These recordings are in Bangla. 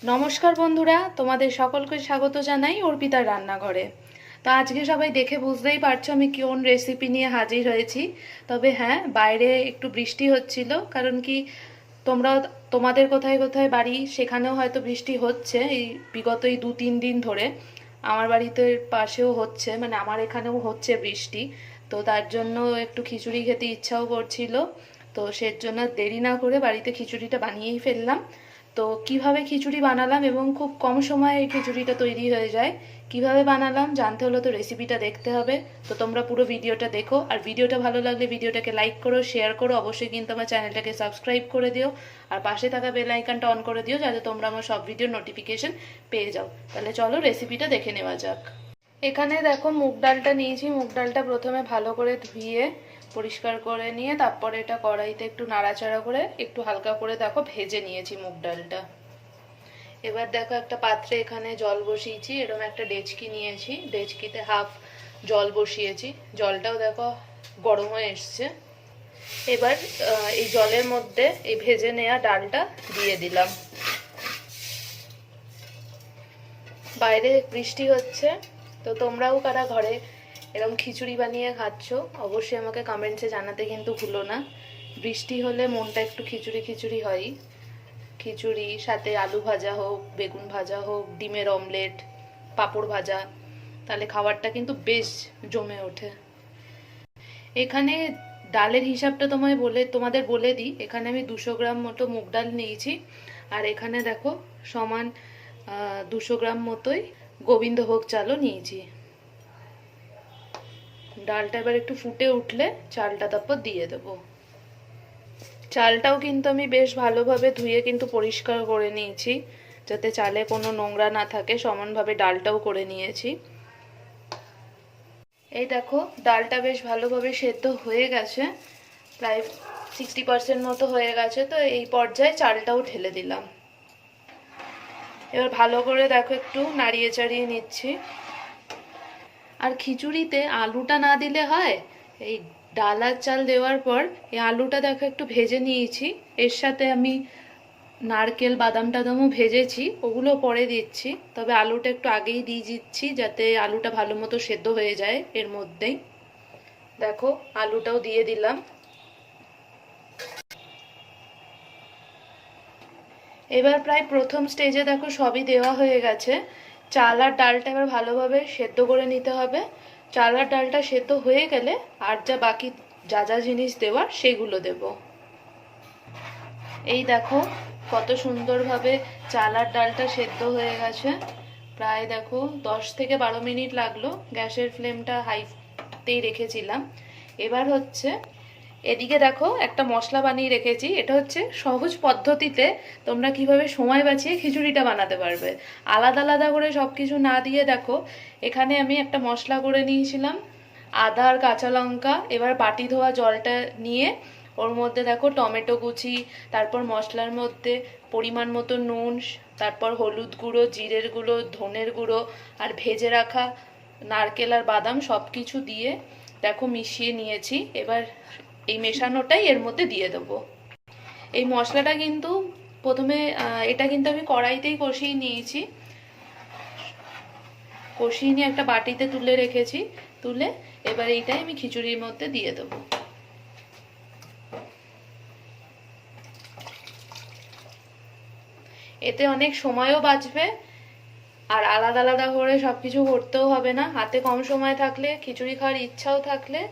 নমস্কার বন্ধুরা, তোমাদের সকলকে স্বাগত জানাই অর্পিতার রান্নাঘরে। তো আজকে সবাই দেখে বুঝতেই পারছো আমি কোন রেসিপি নিয়ে হাজির হয়েছি। তবে হ্যাঁ, বাইরে একটু বৃষ্টি হচ্ছিল, কারণ কি তোমরা তোমাদের কোথায় কোথায় বাড়ি সেখানেও হয়তো বৃষ্টি হচ্ছে এই বিগত এই 2-3 দিন ধরে। আমার বাড়িতে পাশেও হচ্ছে, মানে আমার এখানেও হচ্ছে বৃষ্টি। তো তার জন্য একটু খিচুড়ি খেতে ইচ্ছাও করছিল। তো সের জন্য দেরি না করে বাড়িতে খিচুড়িটা বানিয়েই ফেললাম। তো কিভাবে খিচুড়ি বানালাম এবং খুব কম সময়ে এই খিচুড়িটা তৈরি হয়ে যায়, কিভাবে বানালাম জানতে হলে তো রেসিপিটা দেখতে হবে। তো তোমরা পুরো ভিডিওটা দেখো, আর ভিডিওটা ভালো লাগলে ভিডিওটাকে লাইক করো, শেয়ার করো, অবশ্যই কিন্তু আমার চ্যানেলটাকে সাবস্ক্রাইব করে দিও, আর পাশে থাকা বেল আইকনটা অন করে দিও যাতে তোমরা আমার সব ভিডিওর নোটিফিকেশন পেয়ে যাও। তাহলে চলো রেসিপিটা দেখে নেওয়া যাক। এখানে দেখো মুগ ডালটা নিয়েছি। মুগ ডালটা প্রথমে ভালো করে ধুয়ে পরিষ্কার করে নিয়ে তারপরে এটা কড়াইতে একটু নাড়াচাড়া করে একটু হালকা করে দেখো ভেজে নিয়েছি মুগ ডালটা। এবার দেখো একটা পাত্রে এখানে জল বসিয়েছি, এরকম একটা ডেচকি নিয়েছি, ডেচকিতে হাফ জল বসিয়েছি, জলটাও দেখো গরম হয়ে এসছে। এবার এই জলের মধ্যে এই ভেজে নেওয়া ডালটা দিয়ে দিলাম। বাইরে বৃষ্টি হচ্ছে, তো তোমরাও কারা ঘরে এরকম খিচুড়ি বানিয়ে খাচ্ছ অবশ্যই আমাকে কমেন্টসে জানাতে কিন্তু ভুলো না। বৃষ্টি হলে মনটা একটু খিচুড়ি খিচুড়ি হয়। খিচুড়ি সাথে আলু ভাজা হোক, বেগুন ভাজা হোক, ডিমের অমলেট, পাঁপড় ভাজা, তাহলে খাবারটা কিন্তু বেশ জমে ওঠে। এখানে ডালের হিসাবটা তোমাদের বলে দিই। এখানে আমি 200 গ্রাম মতো মুগ ডাল নিয়েছি, আর এখানে দেখো সমান 200 গ্রাম মতোই গোবিন্দভোগ চালও নিয়েছি। ডালটা এবার একটু ফুটে উঠলে চালটা তারপর দিয়ে দেবো। চালটাও কিন্তু আমি বেশ ভালোভাবে ধুয়ে কিন্তু পরিষ্কার করে নিয়েছি, যাতে চালে কোনো নোংরা না থাকে। সমানভাবে ডালটাও করে নিয়েছি। এই দেখো ডালটা বেশ ভালোভাবে সেদ্ধ হয়ে গেছে, প্রায় 60% মতো হয়ে গেছে। তো এই পর্যায়ে চালটাও ঢেলে দিলাম। এবার ভালো করে দেখো একটু নাড়িয়ে চাড়িয়ে নিচ্ছি। আর খিচুড়িতে আলুটা না দিলে হয়, এই ডাল আর চাল দেওয়ার পর এই আলুটা দেখো একটু ভেজে নিয়েছি। এর সাথে আমি নারকেল বাদাম টাদামও ভেজেছি, ওগুলো পরে দিচ্ছি, তবে আলুটা একটু আগেই দিয়ে দিচ্ছি যাতে আলুটা ভালো মতো সেদ্ধ হয়ে যায় এর মধ্যেই। দেখো আলুটাও দিয়ে দিলাম। এবার প্রায় প্রথম স্টেজে দেখো সবই দেওয়া হয়ে গেছে। চাল আর ডালটা এবার ভালোভাবে সেদ্ধ করে নিতে হবে। চাল আর ডালটা সেদ্ধ হয়ে গেলে আর যা বাকি যা যা জিনিস দেওয়ার সেগুলো দেব। এই দেখো কত সুন্দরভাবে চাল আর ডালটা সেদ্ধ হয়ে গেছে। প্রায় দেখো 10 থেকে 12 মিনিট লাগলো, গ্যাসের ফ্লেমটা হাইতেই রেখেছিলাম। এবার হচ্ছে এদিকে দেখো একটা মশলা বানিয়ে রেখেছি। এটা হচ্ছে সহজ পদ্ধতিতে তোমরা কিভাবে সময় বাঁচিয়ে খিচুড়িটা বানাতে পারবে, আলাদা আলাদা করে সব কিছু না দিয়ে। দেখো এখানে আমি একটা মশলা করে নিয়েছিলাম, আদা আর কাঁচা লঙ্কা। এবার বাটি ধোয়া জলটা নিয়ে ওর মধ্যে দেখো টমেটো কুচি, তারপর মশলার মধ্যে পরিমাণ মতো নুন, তারপর হলুদ গুঁড়ো, জিরের গুঁড়ো, ধনের গুঁড়ো, আর ভেজে রাখা নারকেল আর বাদাম সব কিছু দিয়ে দেখো মিশিয়ে নিয়েছি। এবার এই মেশানোটাই এর মধ্যে দিয়ে দেবো। এই মশলাটা কিন্তু প্রথমে এটা কিন্তু আমি কড়াইতেই কষিয়ে নিয়েছি। কষিয়ে নিয়ে একটা বাটিতে তুলে রেখেছি। তুলে এবার এইটাই আমি খিচুড়ির মধ্যে দিয়ে দেবো। এতে অনেক সময়ও বাঁচবে, আর আলাদা আলাদা করে সবকিছু করতেও হবে না। হাতে কম সময় থাকলে, খিচুড়ি খাওয়ার ইচ্ছাও থাকলে,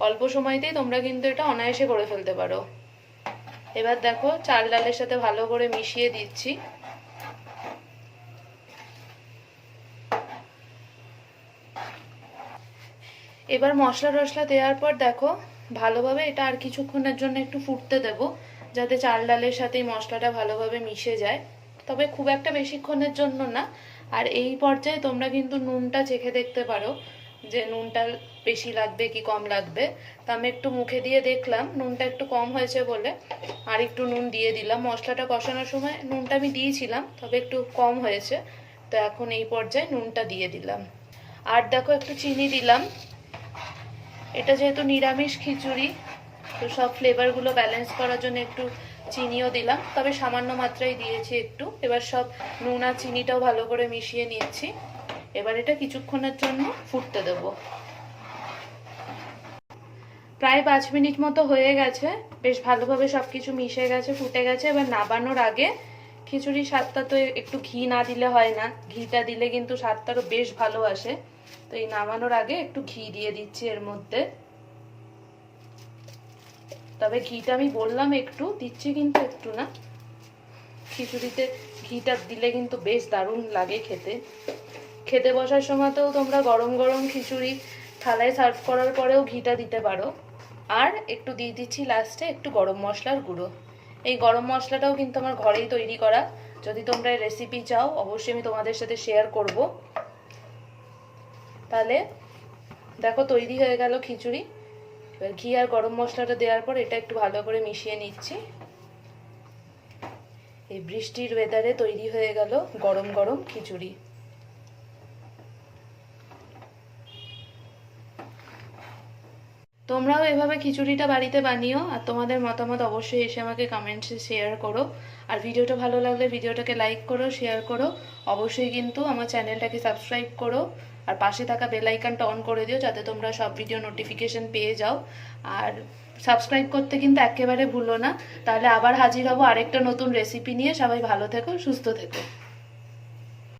অল্প সময়তেই তোমরা কিন্তু এটা অনায়াসে করে ফেলতে পারো। এবার দেখো চাল ডালের সাথে ভালো করে মিশিয়ে দিচ্ছি। এবার মশলা টশলা দেওয়ার পর দেখো ভালোভাবে এটা আর কিছুক্ষণের জন্য একটু ফুটতে দেব, যাতে চাল ডালের সাথে মশলাটা ভালোভাবে মিশে যায়, তবে খুব একটা বেশিক্ষণের জন্য না। আর এই পর্যায়ে তোমরা কিন্তু নুনটা চেখে দেখতে পারো যে নুনটা বেশি লাগবে কি কম লাগবে। তো আমি একটু মুখে দিয়ে দেখলাম নুনটা একটু কম হয়েছে বলে আর একটু নুন দিয়ে দিলাম। মশলাটা কষানোর সময় নুনটা আমি দিয়েছিলাম, তবে একটু কম হয়েছে, তো এখন এই পর্যায়ে নুনটা দিয়ে দিলাম। আর দেখো একটু চিনি দিলাম। এটা যেহেতু নিরামিষ খিচুড়ি, তো সব ফ্লেভারগুলো ব্যালেন্স করার জন্য একটু চিনিও দিলাম, তবে সামান্য মাত্রায় দিয়েছি একটু। এবার সব নুন আর চিনিটাও ভালো করে মিশিয়ে নিয়েছি। এবার এটা কিছুক্ষণের জন্য ফুটতে দেব। প্রায় 5 মিনিট মতো হয়ে গেছে, বেশ ভালোভাবে সবকিছু মিশে গেছে, ফুটে গেছে। এবার নাবানোর আগে খিচুড়ির স্বাদটা তো একটু ঘি না দিলে হয় না, ঘিটা দিলে কিন্তু স্বাদটারও বেশ ভালো আসে। তো এই নামানোর আগে একটু ঘি দিয়ে দিচ্ছি এর মধ্যে। তবে ঘিটা আমি বললাম একটু দিচ্ছি, কিন্তু একটু না। খিচুড়িতে ঘিটা দিলে কিন্তু বেশ দারুণ লাগে খেতে। খেতে বসার সময়তেও তোমরা গরম গরম খিচুড়ি থালায় সার্ভ করার পরেও ঘিটা দিতে পারো। আর একটু দিয়ে দিচ্ছি লাস্টে একটু গরম মশলার গুঁড়ো। এই গরম মশলাটাও কিন্তু আমার ঘরেই তৈরি করা। যদি তোমরা এই রেসিপি চাও অবশ্যই আমি তোমাদের সাথে শেয়ার করব। তাহলে দেখো তৈরি হয়ে গেল খিচুড়ি। এবার ঘি আর গরম মশলাটা দেওয়ার পর এটা একটু ভালো করে মিশিয়ে নিচ্ছি। এই বৃষ্টির ওয়েদারে তৈরি হয়ে গেল গরম গরম খিচুড়ি। তোমরাও এভাবে খিচুড়িটা বাড়িতে বানিও, আর তোমাদের মতামত অবশ্যই এসে আমাকে কমেন্টসে শেয়ার করো। আর ভিডিওটা ভালো লাগলে ভিডিওটাকে লাইক করো, শেয়ার করো। অবশ্যই কিন্তু আমার চ্যানেলটাকে সাবস্ক্রাইব করো, আর পাশে থাকা বেল আইকনটা অন করে দিও যাতে তোমরা সব ভিডিও নোটিফিকেশন পেয়ে যাও। আর সাবস্ক্রাইব করতে কিন্তু একেবারে ভুলো না। তাহলে আবার হাজির হব আরেকটা নতুন রেসিপি নিয়ে। সবাই ভালো থেকো, সুস্থ থেকো।